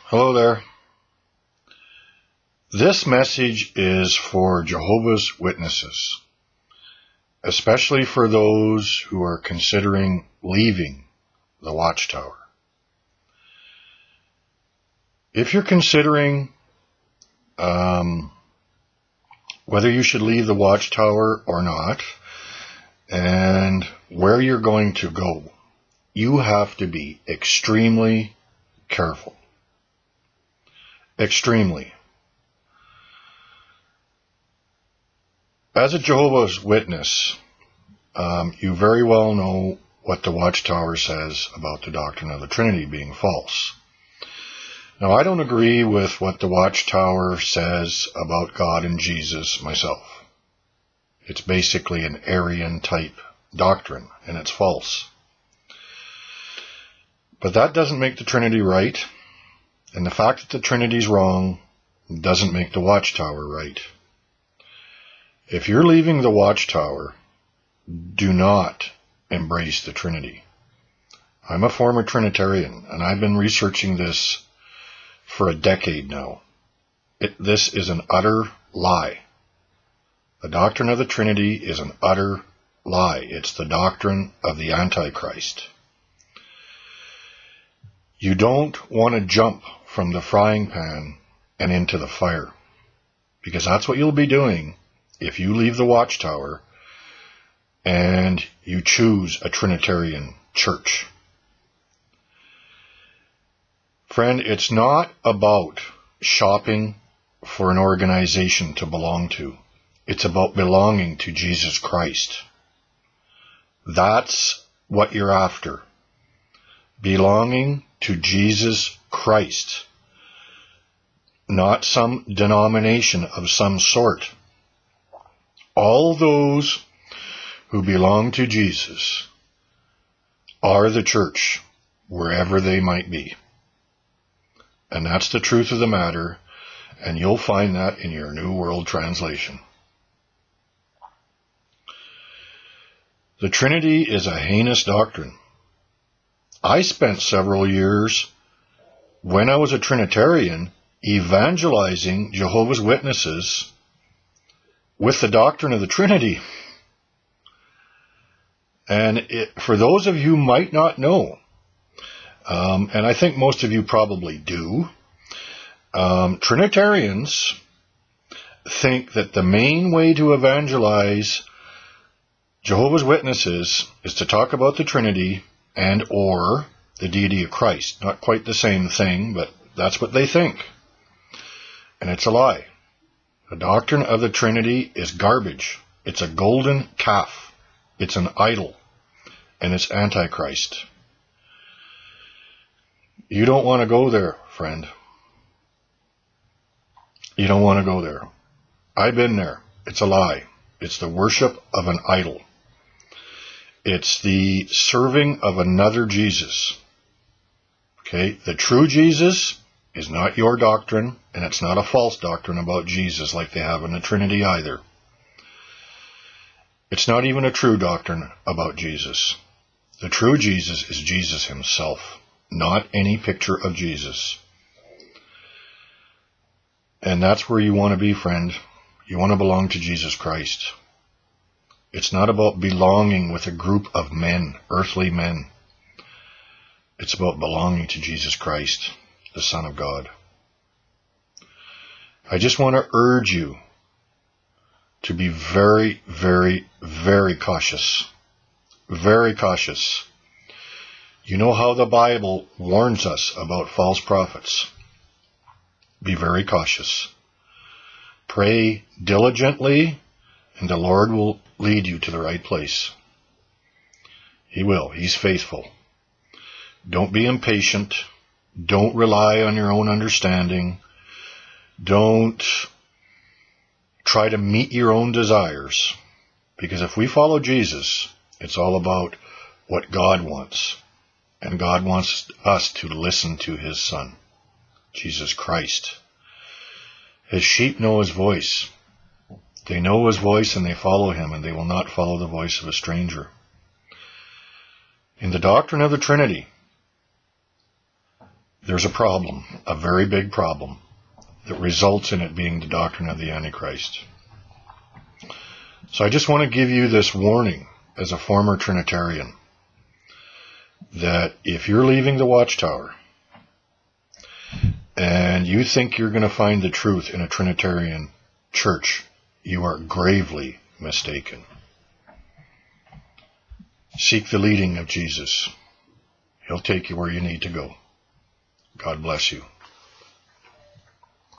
Hello there. This message is for Jehovah's Witnesses, especially for those who are considering leaving the Watchtower. If you're considering whether you should leave the Watchtower or not, and where you're going to go, you have to be extremely careful. Extremely. As a Jehovah's Witness, you very well know what the Watchtower says about the doctrine of the Trinity being false. Now, I don't agree with what the Watchtower says about God and Jesus myself. It's basically an Arian type doctrine, and it's false. But that doesn't make the Trinity right. And the fact that the Trinity's wrong doesn't make the Watchtower right. If you're leaving the Watchtower, do not embrace the Trinity. I'm a former Trinitarian, and I've been researching this for a decade now. This is an utter lie. The doctrine of the Trinity is an utter lie. It's the doctrine of the Antichrist. You don't want to jump from the frying pan and into the fire, because that's what you'll be doing if you leave the Watchtower and you choose a Trinitarian church. Friend, it's not about shopping for an organization to belong to. It's about belonging to Jesus Christ. That's what you're after. Belonging to Jesus Christ, not some denomination of some sort. All those who belong to Jesus are the church, wherever they might be. And that's the truth of the matter, and you'll find that in your New World Translation. The Trinity is a heinous doctrine. I spent several years, when I was a Trinitarian, evangelizing Jehovah's Witnesses with the doctrine of the Trinity. And for those of you who might not know, and I think most of you probably do, Trinitarians think that the main way to evangelize Jehovah's Witnesses is to talk about the Trinity and or the deity of Christ. Not quite the same thing, but that's what they think. And it's a lie. The doctrine of the Trinity is garbage. It's a golden calf. It's an idol. And it's Antichrist. You don't want to go there, friend. You don't want to go there. I've been there. It's a lie. It's the worship of an idol. It's the serving of another Jesus. Okay? The true Jesus is not your doctrine, and it's not a false doctrine about Jesus like they have in the Trinity either. It's not even a true doctrine about Jesus. The true Jesus is Jesus himself, not any picture of Jesus. And that's where you want to be, friend. You want to belong to Jesus Christ. It's not about belonging with a group of men, earthly men. It's about belonging to Jesus Christ, the Son of God. I just want to urge you to be very, very, very cautious. Very cautious. You know how the Bible warns us about false prophets. Be very cautious. Pray diligently, and the Lord will lead you to the right place. He will. He's faithful. Don't be impatient. Don't rely on your own understanding. Don't try to meet your own desires. Because if we follow Jesus, it's all about what God wants. And God wants us to listen to his Son, Jesus Christ. His sheep know his voice. They know his voice and they follow him, and they will not follow the voice of a stranger. In the doctrine of the Trinity, there's a problem, a very big problem, that results in it being the doctrine of the Antichrist. So I just want to give you this warning as a former Trinitarian, that if you're leaving the Watchtower and you think you're going to find the truth in a Trinitarian church, you are gravely mistaken. Seek the leading of Jesus. He'll take you where you need to go. God bless you.